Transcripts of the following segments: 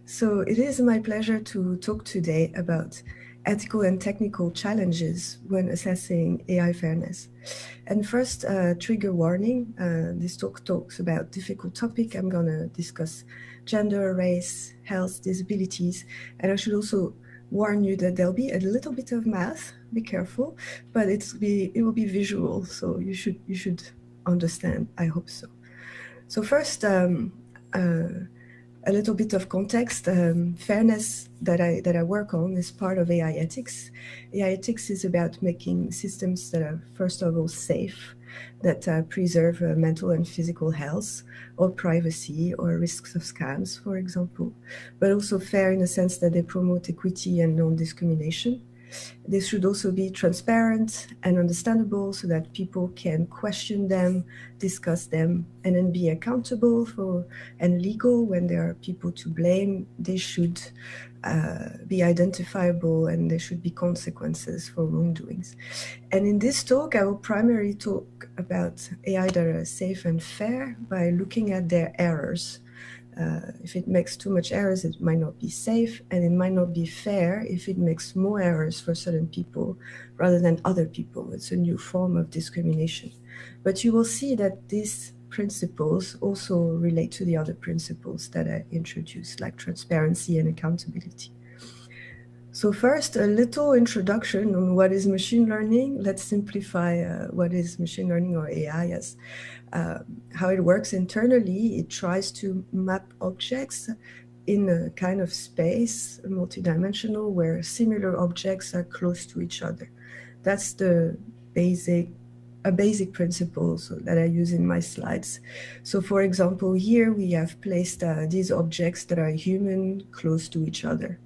So it is my pleasure to talk today about ethical and technical challenges when assessing AI fairness. And first, trigger warning, this talk talks about difficult topic. I'm gonna discuss gender, race, health, disabilities, and I should also warn you that there'll be a little bit of math, be careful, but it will be visual, so you should understand, I hope so. So first, a little bit of context. Fairness that I work on is part of AI ethics. AI ethics is about making systems that are, first of all, safe, that preserve mental and physical health or privacy or risks of scams, for example, but also fair in the sense that they promote equity and non-discrimination. They should also be transparent and understandable so that people can question them, discuss them, and then be accountable for and legal when there are people to blame. They should be identifiable and there should be consequences for wrongdoings. And in this talk, I will primarily talk about AI that are safe and fair by looking at their errors. If it makes too much errors, it might not be safe, and it might not be fair if it makes more errors for certain people rather than other people. It's a new form of discrimination. But you will see that these principles also relate to the other principles that I introduced, like transparency and accountability. So first, a little introduction on what is machine learning. Let's simplify what is machine learning or AI as how it works internally. It tries to map objects in a kind of space, multidimensional, where similar objects are close to each other. That's the basic principle that I use in my slides. So for example, here we have placed these objects that are human close to each other.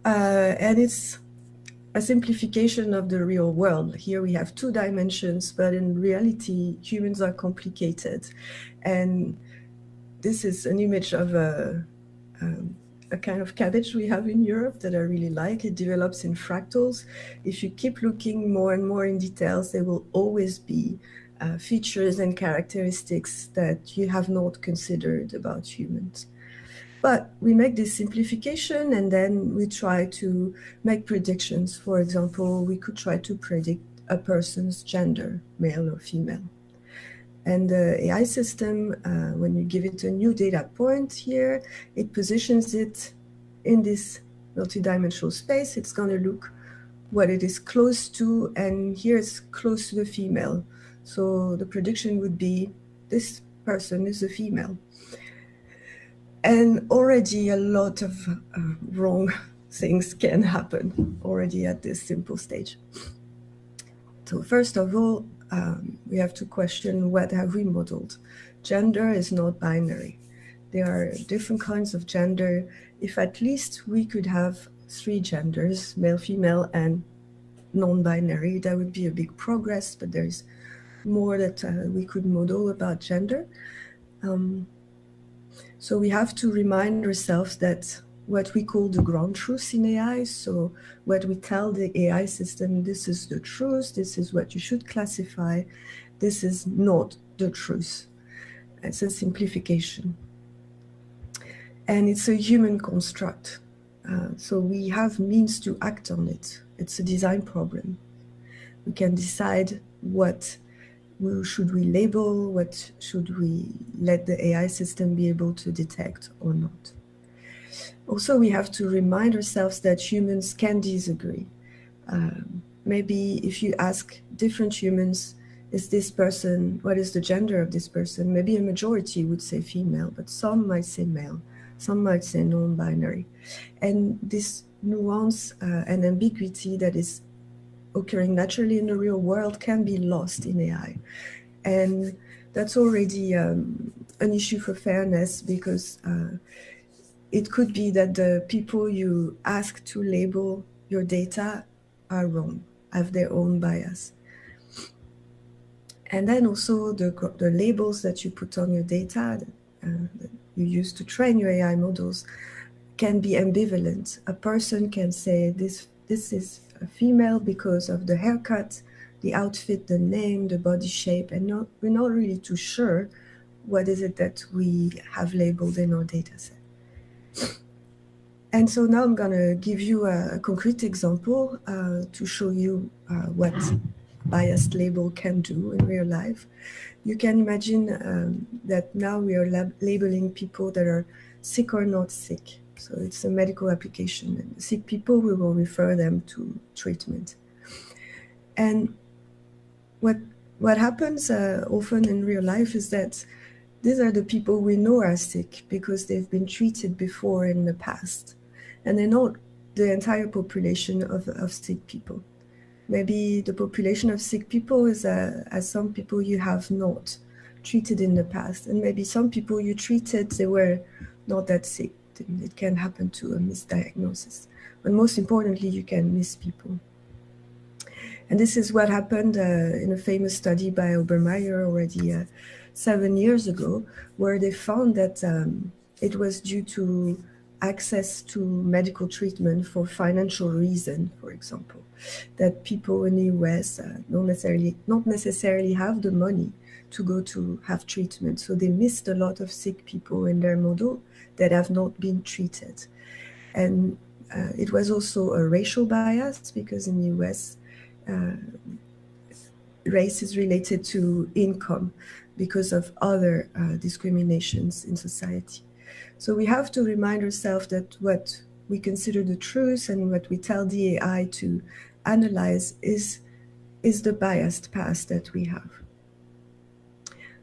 And it's a simplification of the real world. Here we have two dimensions, but in reality, humans are complicated. And this is an image of a kind of cabbage we have in Europe that I really like. It develops in fractals. If you keep looking more and more in details, there will always be features and characteristics that you have not considered about humans. But we make this simplification and then we try to make predictions. For example, we could try to predict a person's gender, male or female. And the AI system, when you give it a new data point here, it positions it in this multidimensional space. It's going to look what it is close to, and here it's close to the female. So the prediction would be this person is a female. And already a lot of wrong things can happen already at this simple stage. So first of all, we have to question what have we modeled. Gender is not binary. There are different kinds of gender. If at least we could have 3 genders, male, female, and non-binary, that would be a big progress, but there's more that we could model about gender. So we have to remind ourselves that what we call the ground truth in AI, so what we tell the AI system, this is the truth, this is what you should classify, this is not the truth. It's a simplification. And it's a human construct. So we have means to act on it. It's a design problem. We can decide what should we label, what should we let the AI system be able to detect or not. Also, we have to remind ourselves that humans can disagree. Maybe if you ask different humans, is this person, what is the gender of this person? Maybe a majority would say female, but some might say male, some might say non-binary. And this nuance and ambiguity that is occurring naturally in the real world can be lost in AI. And that's already an issue for fairness, because it could be that the people you ask to label your data are wrong, have their own bias. And then also the labels that you put on your data that you use to train your AI models can be ambivalent. A person can say this is a female because of the haircut, the outfit, the name, the body shape, and we're not really too sure what is it that we have labeled in our data set. And so now I'm going to give you a concrete example to show you what biased label can do in real life. You can imagine that now we are labeling people that are sick or not sick. So it's a medical application. And sick people, we will refer them to treatment. And what happens often in real life is that these are the people we know are sick because they've been treated before in the past. And they're not the entire population of sick people. Maybe the population of sick people is as some people you have not treated in the past. And maybe some people you treated, they were not that sick. It can happen to a misdiagnosis. But most importantly, you can miss people. And this is what happened in a famous study by Obermeyer already 7 years ago, where they found that it was due to access to medical treatment for financial reason, for example, that people in the US not necessarily have the money to go to have treatment. So they missed a lot of sick people in their model that have not been treated. And it was also a racial bias because in the US, race is related to income because of other discriminations in society. So we have to remind ourselves that what we consider the truth and what we tell the AI to analyze is the biased past that we have.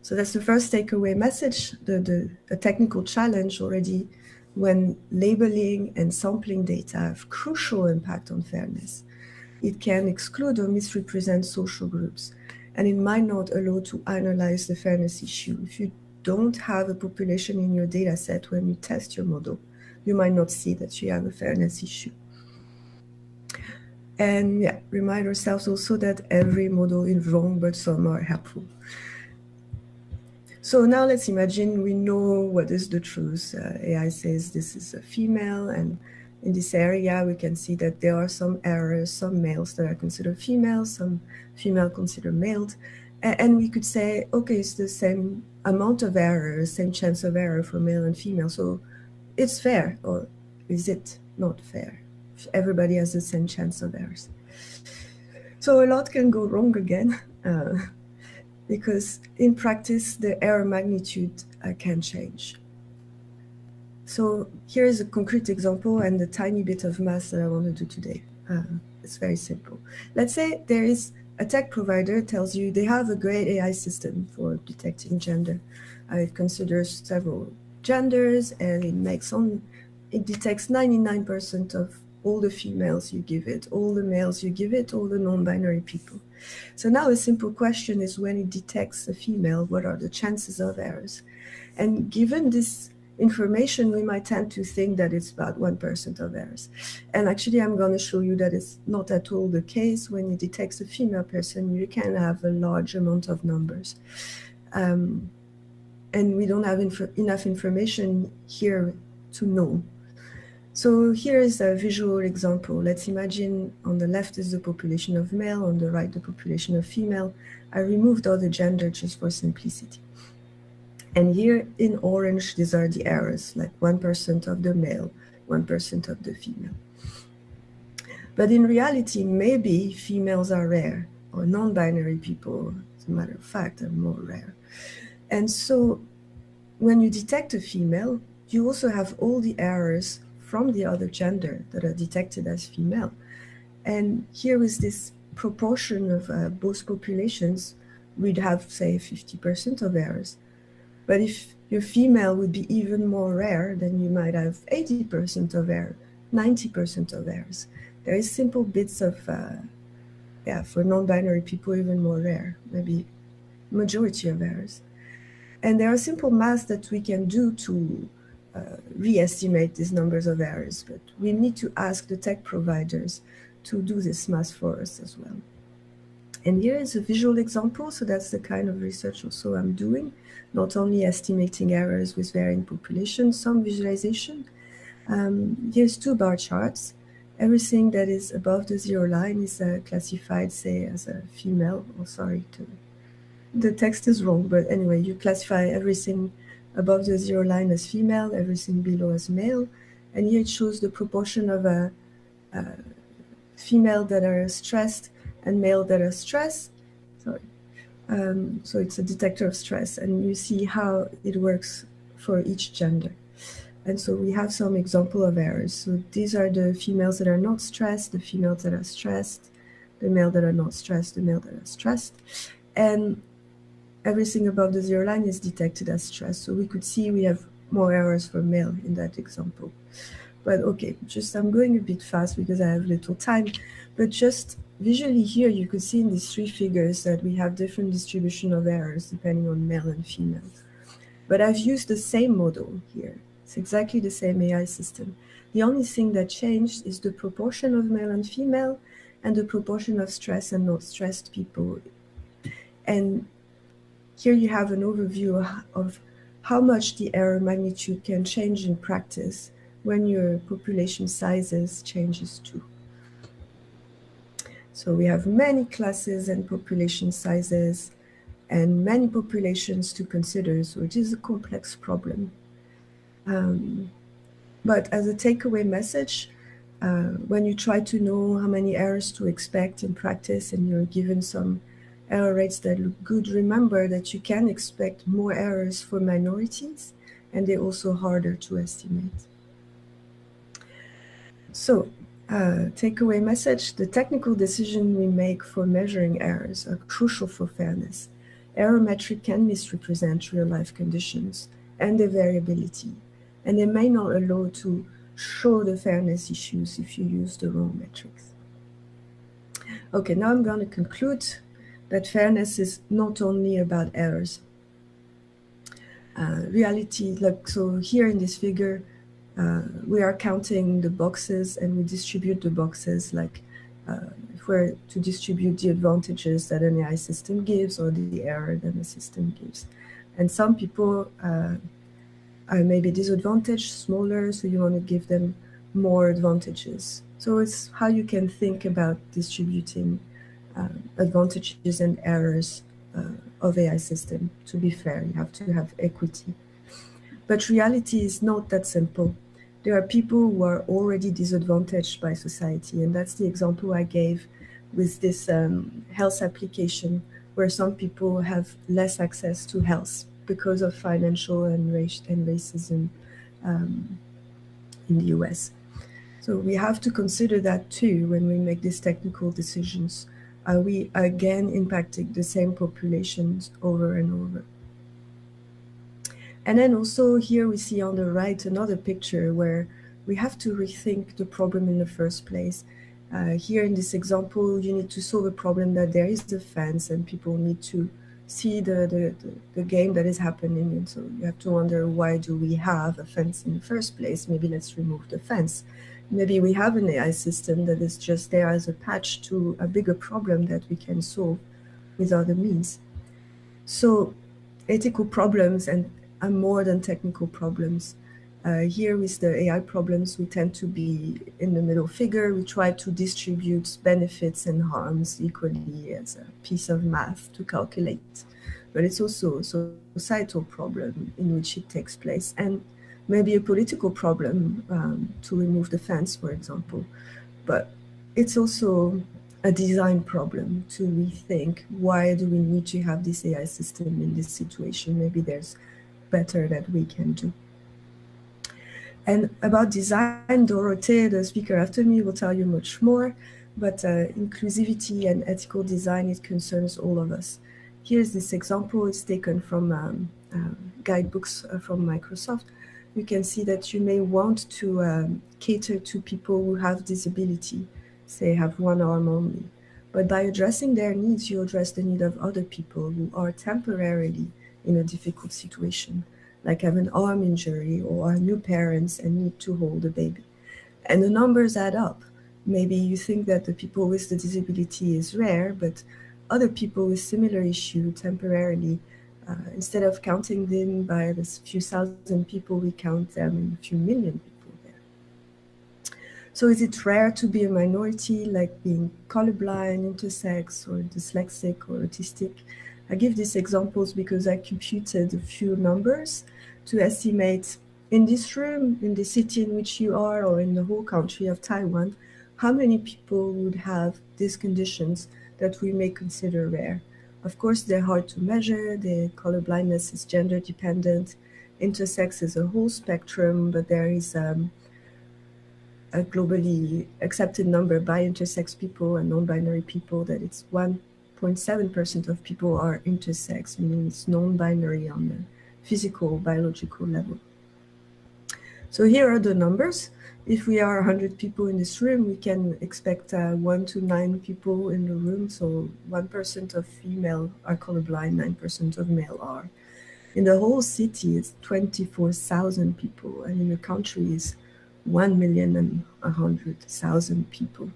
So that's the first takeaway message, the technical challenge already when labeling and sampling data have crucial impact on fairness. It can exclude or misrepresent social groups, and it might not allow to analyze the fairness issue. If you don't have a population in your data set when you test your model, you might not see that you have a fairness issue. And yeah, remind ourselves also that every model is wrong, but some are helpful. So now let's imagine we know what is the truth. AI says this is a female, and in this area we can see that there are some errors, some males that are considered females, some female considered males. And we could say, okay, it's the same amount of error, same chance of error for male and female, so it's fair, or is it not fair? Everybody has the same chance of errors. So a lot can go wrong again, because in practice, the error magnitude can change. So here is a concrete example and the tiny bit of math that I want to do today. It's very simple. Let's say there is a tech provider tells you they have a great AI system for detecting gender. It considers several genders and it detects 99% of all the females you give it, all the males you give it, all the non-binary people. So now a simple question is, when it detects a female, what are the chances of errors? And given this information, we might tend to think that it's about 1% of errors. And actually, I'm going to show you that it's not at all the case. When it detects a female person, you can have a large amount of numbers. And we don't have enough information here to know. So here is a visual example. Let's imagine on the left is the population of male, on the right the population of female. I removed all the gender just for simplicity. And here in orange, these are the errors, like 1% of the male, 1% of the female. But in reality, maybe females are rare, or non-binary people, as a matter of fact, are more rare. And so when you detect a female, you also have all the errors from the other gender that are detected as female. And here is this proportion of both populations, we'd have, say, 50% of errors. But if your female would be even more rare, then you might have 80% of error, 90% of errors. There is simple bits of, for non-binary people, even more rare, maybe majority of errors. And there are simple math that we can do to re-estimate these numbers of errors, but we need to ask the tech providers to do this math for us as well. And here is a visual example, so that's the kind of research also I'm doing, not only estimating errors with varying populations, some visualization. Here's two bar charts. Everything that is above the zero line is classified, say, as a female. Oh, sorry, the text is wrong, but anyway, you classify everything above the zero line as female, everything below as male. And here it shows the proportion of female that are stressed and male that are stressed. Sorry. So it's a detector of stress, and you see how it works for each gender. And so we have some example of errors. So these are the females that are not stressed, the females that are stressed, the male that are not stressed, the male that are stressed. And everything above the zero line is detected as stress. So we could see we have more errors for male in that example. But okay, just I'm going a bit fast because I have little time. But just visually here, you could see in these three figures that we have different distribution of errors depending on male and female. But I've used the same model here. It's exactly the same AI system. The only thing that changed is the proportion of male and female and the proportion of stressed and not stressed people. And here you have an overview of how much the error magnitude can change in practice when your population sizes changes too. So we have many classes and population sizes and many populations to consider, so it is a complex problem. But as a takeaway message, when you try to know how many errors to expect in practice and you're given some error rates that look good, remember that you can expect more errors for minorities, and they're also harder to estimate. So, takeaway message, the technical decisions we make for measuring errors are crucial for fairness. Error metric can misrepresent real-life conditions and their variability, and they may not allow to show the fairness issues if you use the wrong metrics. Okay, now I'm going to conclude that fairness is not only about errors. Reality, like so here in this figure, we are counting the boxes and we distribute the boxes like if we're to distribute the advantages that an AI system gives or the error that the system gives. And some people are maybe disadvantaged, smaller, so you want to give them more advantages. So it's how you can think about distributing advantages and errors of AI system. To be fair, you have to have equity. But reality is not that simple. There are people who are already disadvantaged by society, and that's the example I gave with this health application, where some people have less access to health because of financial and racism in the US. So we have to consider that too when we make these technical decisions. Are we again impacting the same populations over and over? And then also here we see on the right another picture where we have to rethink the problem in the first place. Here in this example, you need to solve a problem that there is a fence and people need to see the game that is happening. And so you have to wonder, why do we have a fence in the first place? Maybe let's remove the fence. Maybe we have an AI system that is just there as a patch to a bigger problem that we can solve with other means. So ethical problems are more than technical problems. Here with the AI problems, we tend to be in the middle figure. We try to distribute benefits and harms equally as a piece of math to calculate. But it's also a societal problem in which it takes place, and maybe a political problem to remove the fence, for example. But it's also a design problem to rethink, why do we need to have this AI system in this situation? Maybe there's better that we can do. And about design, Dorothée, the speaker after me, will tell you much more, but inclusivity and ethical design, it concerns all of us. Here's this example. It's taken from guidebooks from Microsoft. You can see that you may want to cater to people who have disability, say have one arm only. But by addressing their needs, you address the need of other people who are temporarily in a difficult situation, like have an arm injury or are new parents and need to hold a baby. And the numbers add up. Maybe you think that the people with the disability is rare, but other people with similar issue temporarily, instead of counting them by the few thousand people, we count them in a few million people there. So is it rare to be a minority, like being colorblind, intersex, or dyslexic, or autistic? I give these examples because I computed a few numbers to estimate in this room, in the city in which you are, or in the whole country of Taiwan, how many people would have these conditions that we may consider rare. Of course, they're hard to measure. The color blindness is gender dependent. Intersex is a whole spectrum, but there is a globally accepted number by intersex people and non-binary people that it's 1.7% of people are intersex, meaning it's non-binary on the physical, biological level. So here are the numbers. If we are 100 people in this room, we can expect 1 to 9 people in the room. So 1% of female are colorblind, 9% of male are. In the whole city, it's 24,000 people, and in the country is 1,100,000 people.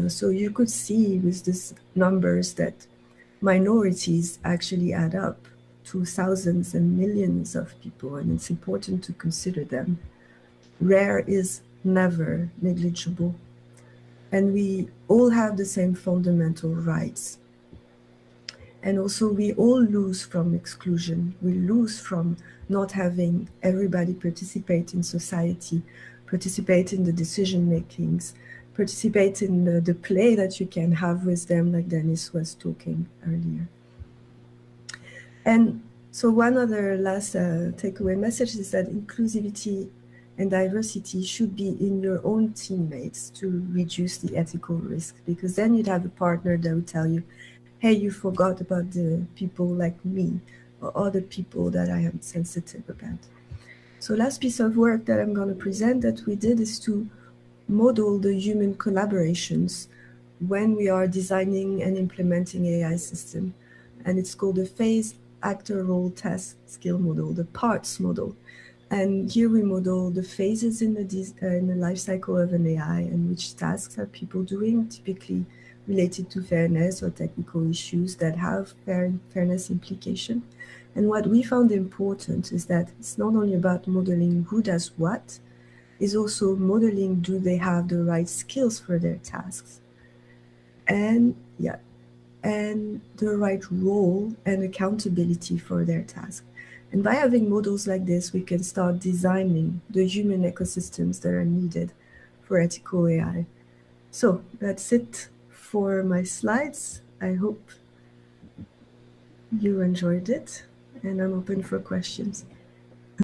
So you could see with these numbers that minorities actually add up to thousands and millions of people, and it's important to consider them. Rare is never negligible, and we all have the same fundamental rights. And also we all lose from exclusion. We lose from not having everybody participate in society, participate in the decision makings, participate in the play that you can have with them, like Dennis was talking earlier. And so one other last takeaway message is that inclusivity and diversity should be in your own teammates to reduce the ethical risk, because then you'd have a partner that would tell you, hey, you forgot about the people like me or other people that I am sensitive about. So last piece of work that I'm going to present that we did is to model the human collaborations when we are designing and implementing AI system. And it's called the phase, actor, role, task, skill model, the parts model. And here we model the phases in the life cycle of an AI and which tasks are people doing, typically related to fairness or technical issues that have fairness implication. And what we found important is that it's not only about modeling who does what, it's also modeling do they have the right skills for their tasks, and the right role and accountability for their task. And by having models like this, we can start designing the human ecosystems that are needed for ethical AI. So that's it for my slides. I hope you enjoyed it, and I'm open for questions.